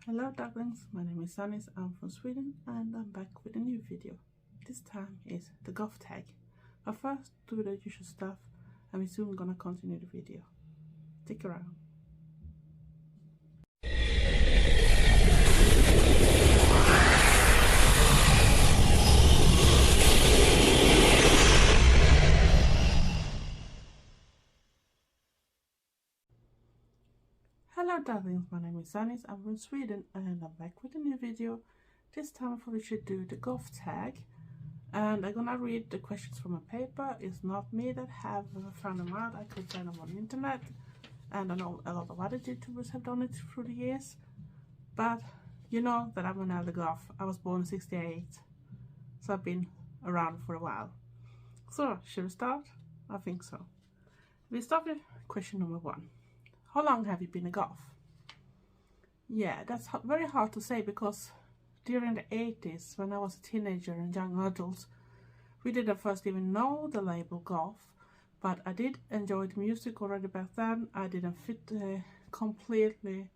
Hello darlings, my name is Sunny, I'm from Sweden and I'm back with a new video. This time is the Goth Tag. But first do the usual stuff and we're soon gonna continue the video. Stick around. Hello darlings, my name is Sunny, I'm from Sweden and I'm back with a new video. This time I thought we should do the Goth Tag. And I'm gonna read the questions from a paper. It's not me that have found them out. I could find them on the internet. And I know a lot of other YouTubers have done it through the years. But you know that I'm an Eldergoth. I was born in 68. So I've been around for a while. So, should we start? I think so. We start with question number 1. How long have you been a goth? Yeah, that's very hard to say because during the 80s, when I was a teenager and young adult, we didn't first even know the label goth, but I did enjoy the music already back then. I didn't fit completely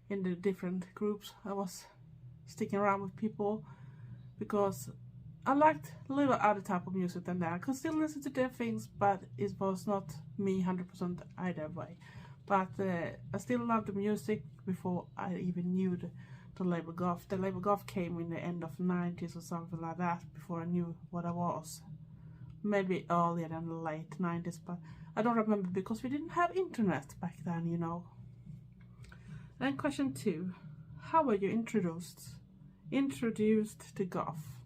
in the different groups. I was sticking around with people because I liked a little other type of music than that. I could still listen to their things, but it was not me 100% either way. But I still loved the music before I even knew the label goth. The label goth came in the end of the 90s or something like that, before I knew what I was. Maybe earlier than the late 90s, but I don't remember because we didn't have internet back then, you know. And question 2. How were you introduced to goth?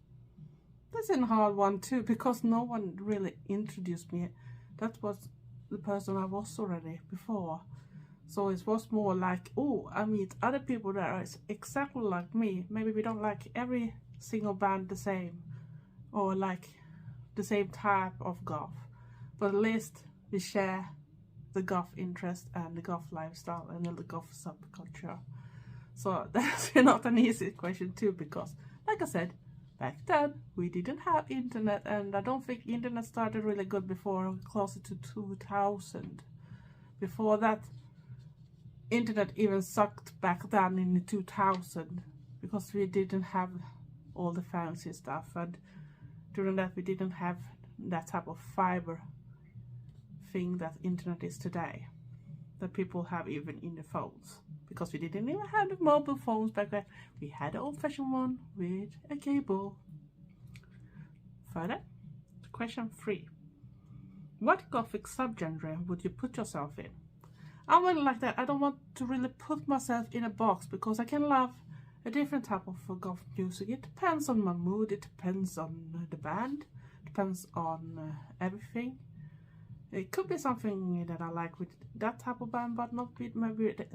That's a hard one too, because no one really introduced me. That was the person I was already before. So it was more like, oh, I meet other people that are exactly like me. Maybe we don't like every single band the same, or like the same type of goth, but at least we share the goth interest and the goth lifestyle and the goth subculture. So that's not an easy question too, because like I said, back then we didn't have internet, and I don't think internet started really good before closer to 2000. Before that, internet even sucked back then in 2000, because we didn't have all the fancy stuff, and during that we didn't have that type of fiber thing that internet is today, that people have even in the phones, because we didn't even have the mobile phones back then. We had an old-fashioned one with a cable. Further, question 3. What gothic subgenre would you put yourself in? I'm really like that. I don't want to really put myself in a box, because I can love a different type of goth music. It depends on my mood, it depends on the band, it depends on everything. It could be something that I like with that type of band, but not with maybe the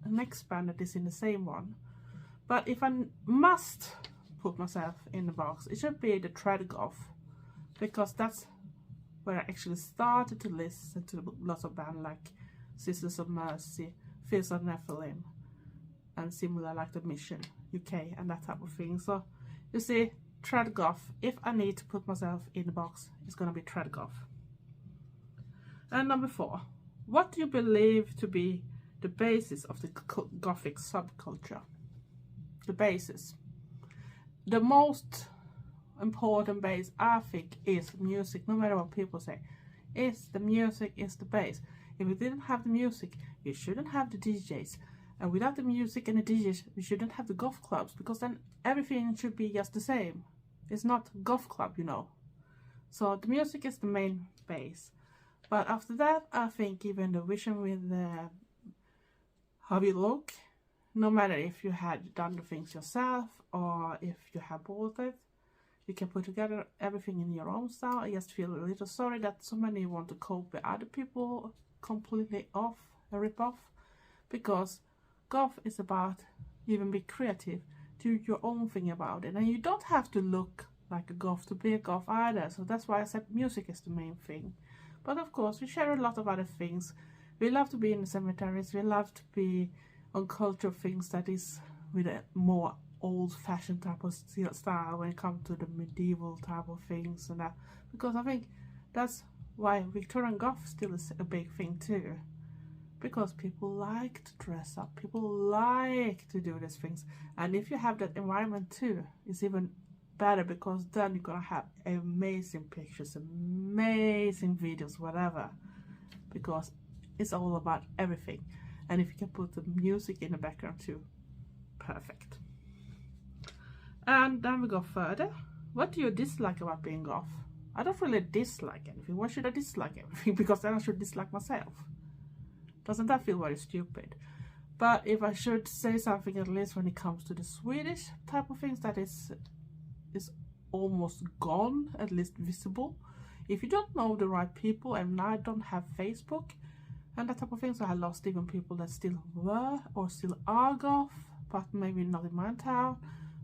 next band that is in the same one. But if I must put myself in the box, it should be the trad goth, because that's where I actually started to listen to lots of bands like Sisters of Mercy, Fears of Nephilim, and similar like The Mission UK and that type of thing. So you see, trad goth, if I need to put myself in the box, it's gonna be trad goth. And number 4, what do you believe to be the basis of the gothic subculture? The basis. The most important base, I think, is music. No matter what people say, is the music is the base. If we didn't have the music, you shouldn't have the DJs. And without the music and the DJs, we shouldn't have the goth clubs, because then everything should be just the same. It's not goth club, you know. So the music is the main base. But after that, I think even the vision with how you look, no matter if you had done the things yourself or if you have bought it, you can put together everything in your own style. I just feel a little sorry that so many want to copy other people completely off, a rip-off, because goth is about even be creative, do your own thing about it, and you don't have to look like a goth to be a goth either. So that's why I said music is the main thing. But of course, we share a lot of other things. We love to be in the cemeteries. We love to be on cultural things that is with a more old-fashioned type of style when it comes to the medieval type of things and that. Because I think that's why Victorian goth still is a big thing too. because people like to dress up, people like to do these things. And if you have that environment too, it's even better, because then you're gonna have amazing pictures, amazing videos, whatever, because it's all about everything. And if you can put the music in the background too, perfect. And then we go further. What do you dislike about being goth? I don't really dislike anything. Why should I dislike everything? Because then I should dislike myself. Doesn't that feel very stupid? But if I should say something, at least when it comes to the Swedish type of things, that is almost gone, at least visible. If you don't know the right people, and I don't have Facebook and that type of thing, so I lost even people that still were or still are goth, but maybe not in my town.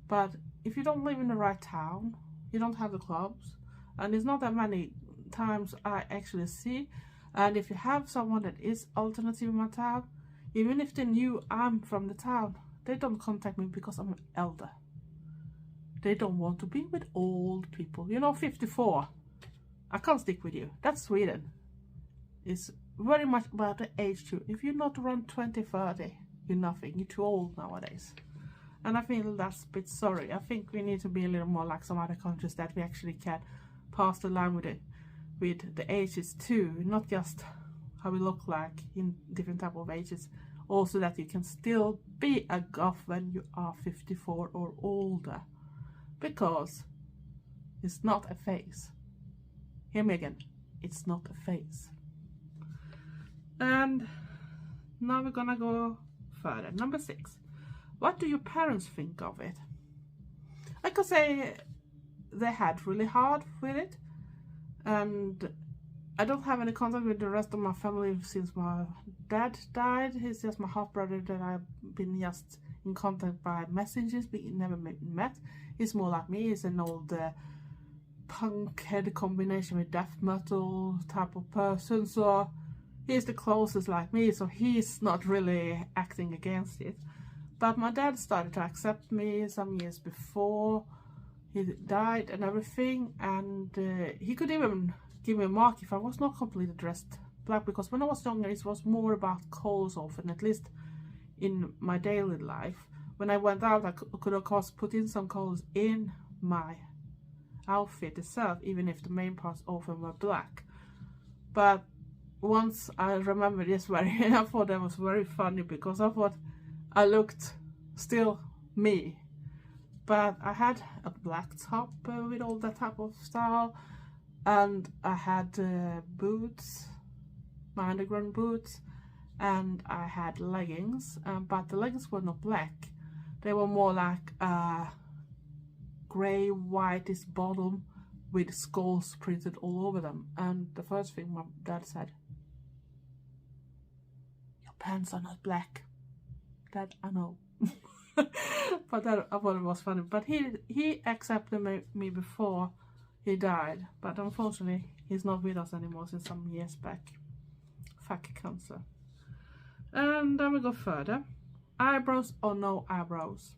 But if you don't live in the right town, you don't have the clubs, and it's not that many times I actually see. And if you have someone that is alternative in my town, even if they knew I'm from the town, they don't contact me because I'm an elder. They don't want to be with old people. You know, 54. I can't stick with you. That's Sweden. It's very much about the age too. If you're not around 20, 30, you're nothing. You're too old nowadays. And I feel that's a bit sorry. I think we need to be a little more like some other countries, that we actually can pass the line with the ages too, not just how we look like in different type of ages. Also that you can still be a goth when you are 54 or older, because it's not a phase. Hear me again, it's not a phase. And now we're gonna go further. Number 6. What do your parents think of it? I could say they had really hard with it, and I don't have any contact with the rest of my family since my dad died. He's just my half brother that I've been just in contact by messages, but never met. He's more like me. He's an old punk head combination with death metal type of person, so he's the closest like me, so he's not really acting against it. But my dad started to accept me some years before he died and everything, and he could even give me a mark if I was not completely dressed black, because when I was younger it was more about clothes often, at least in my daily life. When I went out, I could of course put in some colors in my outfit itself, even if the main parts often were black. But once I remember this very, I thought that was very funny, because I thought I looked still me, but I had a black top with all that type of style, and I had boots, my underground boots, and I had leggings, but the leggings were not black. They were more like grey whitish bottom with skulls printed all over them. And the first thing my dad said, "Your pants are not black." That I know. But that, I thought it was funny. But he accepted me before he died, but unfortunately he's not with us anymore since some years back. Fuck cancer. And then we go further. Eyebrows or no eyebrows?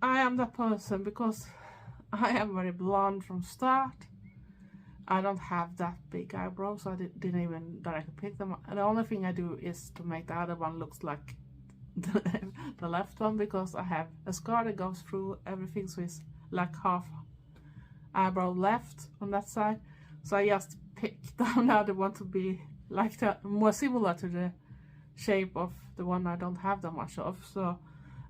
I am that person because I am very blonde from start. I don't have that big eyebrows, so I didn't even directly pick them. And the only thing I do is to make the other one looks like the left one, because I have a scar that goes through everything, so it's like half eyebrow left on that side. So I just picked down the other one to be like that, more similar to the shape of the one I don't have that much of. So,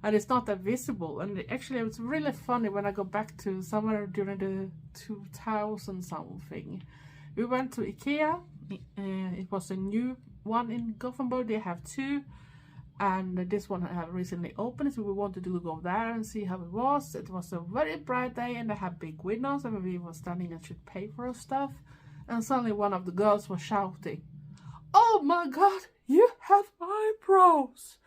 and it's not that visible. And actually it's really funny when I go back to somewhere during the 2000 something. We went to IKEA. It was a new one in Gothenburg. They have 2. And this one had recently opened, so we wanted to go there and see how it was. It was a very bright day, and they had big windows, and we were standing and should pay for our stuff. And suddenly one of the girls was shouting, "Oh my god, you have eyebrows!"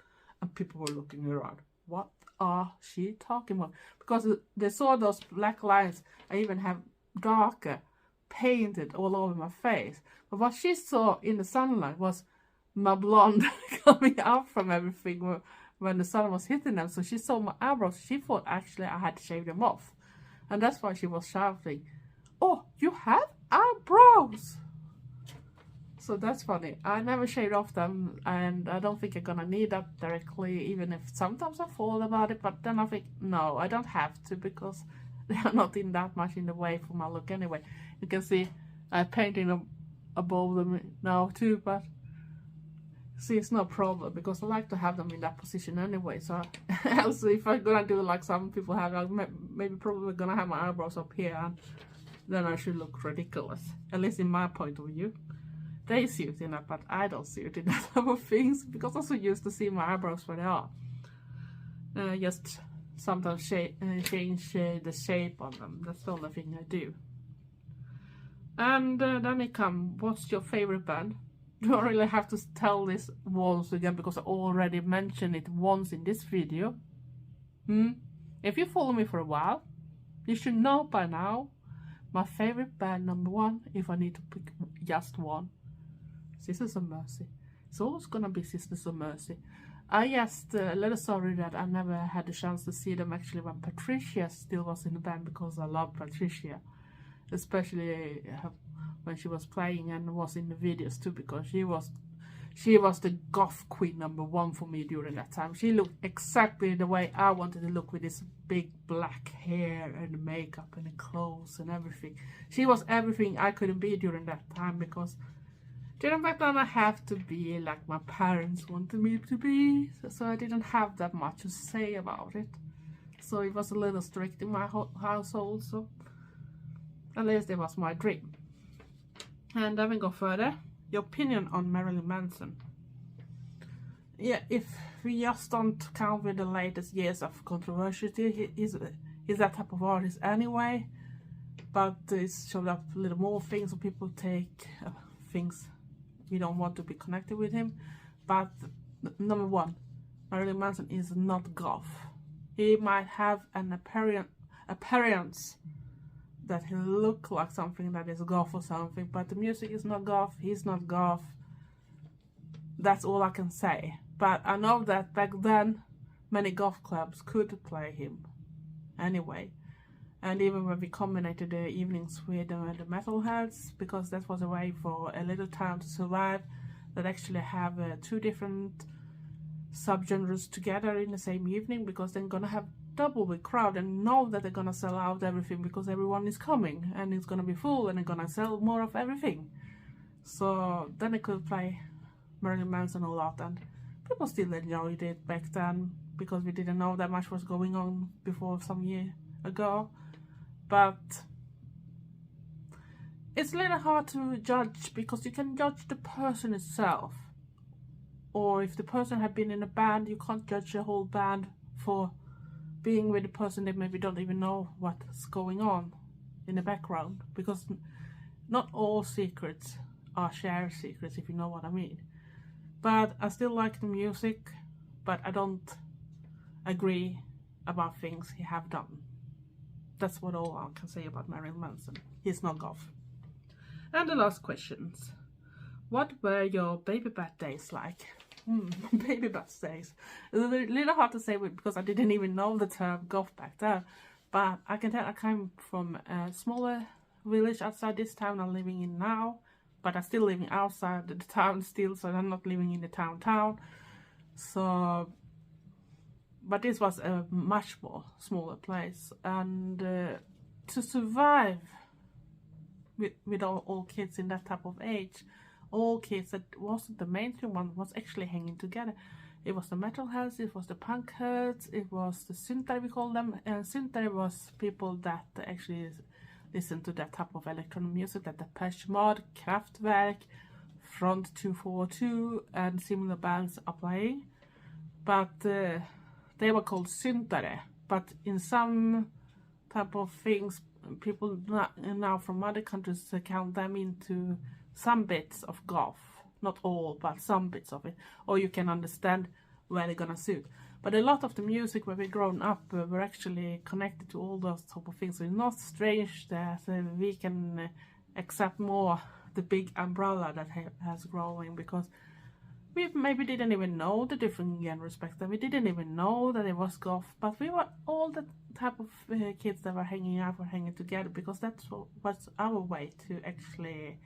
And people were looking around. What are she talking about? Because they saw those black lines. I even have darker painted all over my face. But what she saw in the sunlight was my blonde coming out from everything when the sun was hitting them. So she saw my eyebrows. She thought actually I had to shave them off, and that's why she was shouting, "Oh, you have eyebrows!" So that's funny. I never shaved off them, and I don't think I'm gonna need that directly, even if sometimes I thought about it, but then I think, no, I don't have to, because they are not in that much in the way for my look anyway. You can see I'm painting above them now too, but see, it's no problem, because I like to have them in that position anyway. So else if I'm gonna do like some people have, maybe probably gonna have my eyebrows up here, and then I should look ridiculous, at least in my point of view. They see it in that, but I don't see it in that type of things, because I'm so used to see my eyebrows where they are. Just sometimes change the shape on them. That's the only thing I do. And then it comes, what's your favorite band? Do I really have to tell this once again, because I already mentioned it once in this video? If you follow me for a while, you should know by now my favorite band number one, if I need to pick just one, Sisters of Mercy. It's always gonna be Sisters of Mercy. I just a little sorry that I never had the chance to see them actually when Patricia still was in the band, because I love Patricia, especially when she was playing and was in the videos too, because she was the goth queen number one for me during that time. She looked exactly the way I wanted to look, with this big black hair and makeup and the clothes and everything. She was everything I couldn't be during that time, because during back then I have to be like my parents wanted me to be, so I didn't have that much to say about it. So it was a little strict in my household, so at least it was my dream. And then we go further. Your opinion on Marilyn Manson. Yeah, if we just don't count with the latest years of controversy, he's that type of artist anyway. But it's showed up a little more things, so people take things we don't want to be connected with him. But number one, Marilyn Manson is not goth. He might have an appearance that he look like something that is goth or something, but the music is not goth, he's not goth. That's all I can say. But I know that back then many goth clubs could play him anyway. And even when we combined the evenings with the metalheads, because that was a way for a little town to survive, that actually have two different subgenres together in the same evening, because they're gonna have double the crowd and know that they're gonna sell out everything, because everyone is coming and it's gonna be full and they're gonna sell more of everything. So then they could play Marilyn Manson a lot, and people still enjoyed it back then, because we didn't know that much was going on before some year ago. But it's a little hard to judge, because you can judge the person itself, or if the person had been in a band, you can't judge the whole band for being with the person that maybe don't even know what's going on in the background, because not all secrets are shared secrets, if you know what I mean. But I still like the music, but I don't agree about things he have done. That's what all I can say about Marilyn Manson. He's not goth. And the last questions. What were your baby bath days like? Baby bath days. It's a little hard to say because I didn't even know the term goth back then. But I can tell I came from a smaller village outside this town I'm living in now. But I'm still living outside the town still, so I'm not living in the town. So, but this was a much more smaller place. And to survive with all kids in that type of age, all kids that wasn't the mainstream one was actually hanging together. It was the metalheads, it was the punk heads, it was the synthare, we call them. And synthare was people that actually listened to that type of electronic music, that Depeche Mode, Kraftwerk, Front 242 and similar bands are playing. But they were called synthare. But in some type of things, people now from other countries count them into some bits of goth, not all, but some bits of it, or you can understand where they're gonna suit. But a lot of the music where we've grown up were actually connected to all those type of things. So it's not strange that we can accept more the big umbrella that has growing, because we maybe didn't even know the different genres back then. We didn't even know that it was goth, but we were all the type of kids that were hanging out, were hanging together, because that's was our way to actually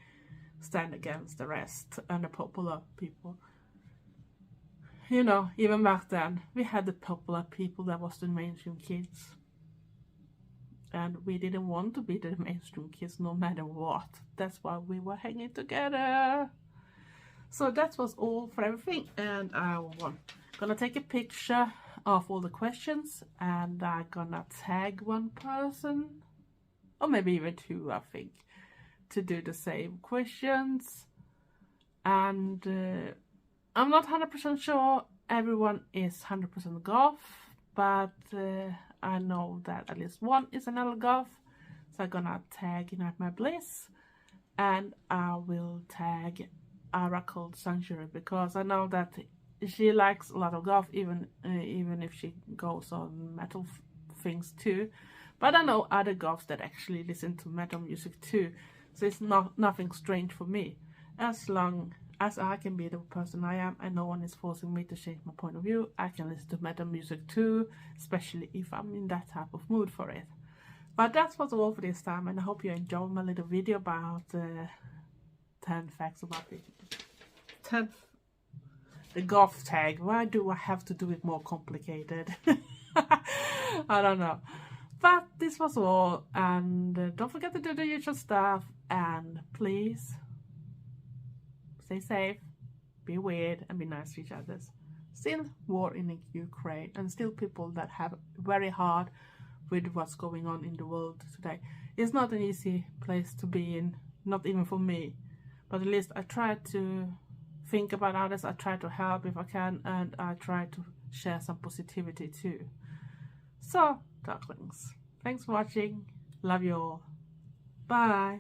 stand against the rest and the popular people. You know, even back then, we had the popular people that was the mainstream kids. And we didn't want to be the mainstream kids no matter what. That's why we were hanging together. So that was all for everything. And I'm gonna take a picture of all the questions. And I'm gonna tag one person. Or maybe even two, I think. To do the same questions. And I'm not 100% sure everyone is 100% goth, but I know that at least one is an Eldergoth, so I'm gonna tag Unite My Bliss, and I will tag Ara called Sanctuary, because I know that she likes a lot of goth, even if she goes on metal things too. But I know other goths that actually listen to metal music too, so it's nothing strange for me, as long as I can be the person I am and no one is forcing me to change my point of view. I can listen to metal music too, especially if I'm in that type of mood for it. But that was all for this time, and I hope you enjoyed my little video about 10 facts about the goth tag. Why do I have to do it more complicated? I don't know. But this was all, and don't forget to do the usual stuff, and please stay safe, be weird, and be nice to each other. Still war in Ukraine, and still people that have very hard with what's going on in the world today. It's not an easy place to be in, not even for me. But at least I try to think about others, I try to help if I can, and I try to share some positivity too. So, darklings, thanks for watching, love you all, bye.